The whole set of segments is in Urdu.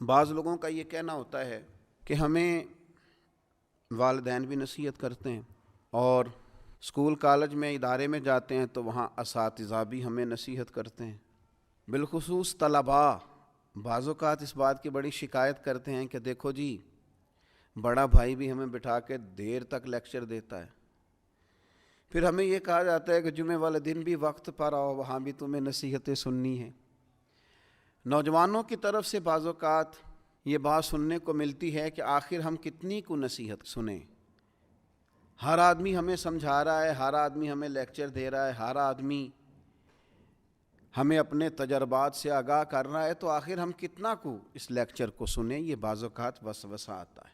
بعض لوگوں کا یہ کہنا ہوتا ہے کہ ہمیں والدین بھی نصیحت کرتے ہیں اور اسکول کالج میں ادارے میں جاتے ہیں تو وہاں اساتذہ بھی ہمیں نصیحت کرتے ہیں، بالخصوص طلباء بعض اوقات اس بات کی بڑی شکایت کرتے ہیں کہ دیکھو جی بڑا بھائی بھی ہمیں بٹھا کے دیر تک لیکچر دیتا ہے، پھر ہمیں یہ کہا جاتا ہے کہ جمعے والے دن بھی وقت پر آؤ، وہاں بھی تمہیں نصیحتیں سننی ہیں۔ نوجوانوں کی طرف سے بعض اوقات یہ بات سننے کو ملتی ہے کہ آخر ہم کتنی کو نصیحت سنیں، ہر آدمی ہمیں سمجھا رہا ہے، ہر آدمی ہمیں لیکچر دے رہا ہے، ہر آدمی ہمیں اپنے تجربات سے آگاہ کر رہا ہے، تو آخر ہم کتنا کو اس لیکچر کو سنیں، یہ بعض اوقات وسوسہ آتا ہے۔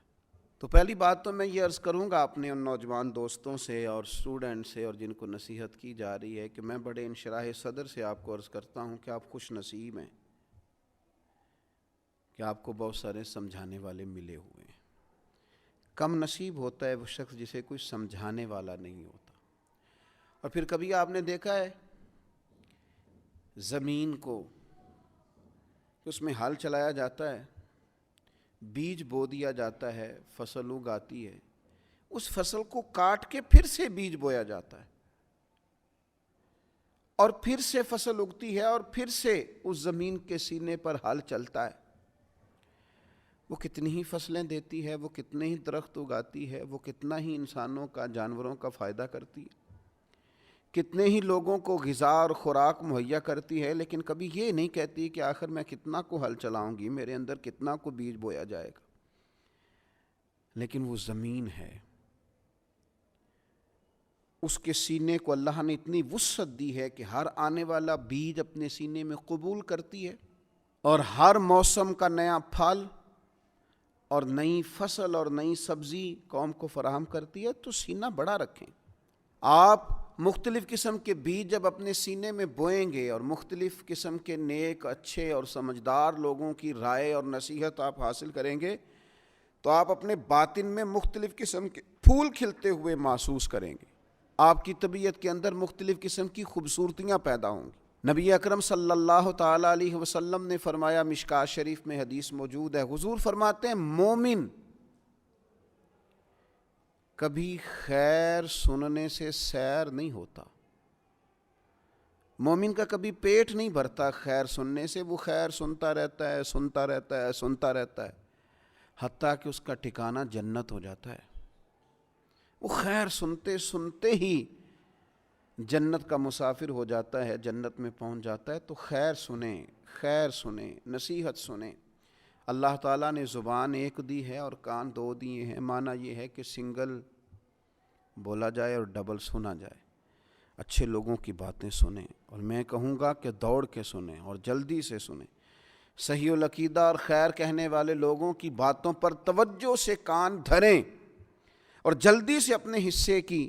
تو پہلی بات تو میں یہ عرض کروں گا اپنے ان نوجوان دوستوں سے اور اسٹوڈنٹ سے اور جن کو نصیحت کی جا رہی ہے کہ میں بڑے انشراح صدر سے آپ کو عرض کرتا ہوں کہ آپ خوش نصیب ہیں کہ آپ کو بہت سارے سمجھانے والے ملے ہوئے ہیں۔ کم نصیب ہوتا ہے وہ شخص جسے کوئی سمجھانے والا نہیں ہوتا۔ اور پھر کبھی آپ نے دیکھا ہے زمین کو کہ اس میں ہل چلایا جاتا ہے، بیج بو دیا جاتا ہے، فصل اگاتی ہے، اس فصل کو کاٹ کے پھر سے بیج بویا جاتا ہے اور پھر سے فصل اگتی ہے اور پھر سے اس زمین کے سینے پر ہل چلتا ہے۔ وہ کتنی ہی فصلیں دیتی ہے، وہ کتنے ہی درخت اگاتی ہے، وہ کتنا ہی انسانوں کا جانوروں کا فائدہ کرتی ہے، کتنے ہی لوگوں کو غذا اور خوراک مہیا کرتی ہے، لیکن کبھی یہ نہیں کہتی کہ آخر میں کتنا کو ہل چلاؤں گی، میرے اندر کتنا کو بیج بویا جائے گا۔ لیکن وہ زمین ہے، اس کے سینے کو اللہ نے اتنی وسعت دی ہے کہ ہر آنے والا بیج اپنے سینے میں قبول کرتی ہے اور ہر موسم کا نیا پھل اور نئی فصل اور نئی سبزی قوم کو فراہم کرتی ہے۔ تو سینہ بڑا رکھیں۔ آپ مختلف قسم کے بیج جب اپنے سینے میں بوئیں گے اور مختلف قسم کے نیک، اچھے اور سمجھدار لوگوں کی رائے اور نصیحت آپ حاصل کریں گے تو آپ اپنے باطن میں مختلف قسم کے پھول کھلتے ہوئے محسوس کریں گے، آپ کی طبیعت کے اندر مختلف قسم کی خوبصورتیاں پیدا ہوں گی۔ نبی اکرم صلی اللہ تعالیٰ علیہ وسلم نے فرمایا، مشکوٰۃ شریف میں حدیث موجود ہے، حضور فرماتے ہیں مومن کبھی خیر سننے سے سیر نہیں ہوتا، مومن کا کبھی پیٹ نہیں بھرتا خیر سننے سے، وہ خیر سنتا رہتا ہے، سنتا رہتا ہے، سنتا رہتا ہے، حتیٰ کہ اس کا ٹھکانہ جنت ہو جاتا ہے۔ وہ خیر سنتے سنتے ہی جنت کا مسافر ہو جاتا ہے، جنت میں پہنچ جاتا ہے۔ تو خیر سنیں، خیر سنیں، نصیحت سنیں۔ اللہ تعالیٰ نے زبان ایک دی ہے اور کان دو دیے ہیں، معنی یہ ہے کہ سنگل بولا جائے اور ڈبل سنا جائے۔ اچھے لوگوں کی باتیں سنیں، اور میں کہوں گا کہ دوڑ کے سنیں اور جلدی سے سنیں۔ صحیح العقیدہ اور خیر کہنے والے لوگوں کی باتوں پر توجہ سے کان دھریں اور جلدی سے اپنے حصے کی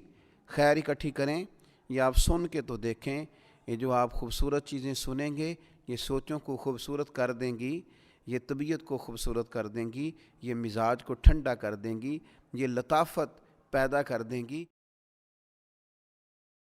خیر اکٹھی کریں۔ یہ آپ سن کے تو دیکھیں، یہ جو آپ خوبصورت چیزیں سنیں گے یہ سوچوں کو خوبصورت کر دیں گی، یہ طبیعت کو خوبصورت کر دیں گی، یہ مزاج کو ٹھنڈا کر دیں گی، یہ لطافت پیدا کر دیں گی۔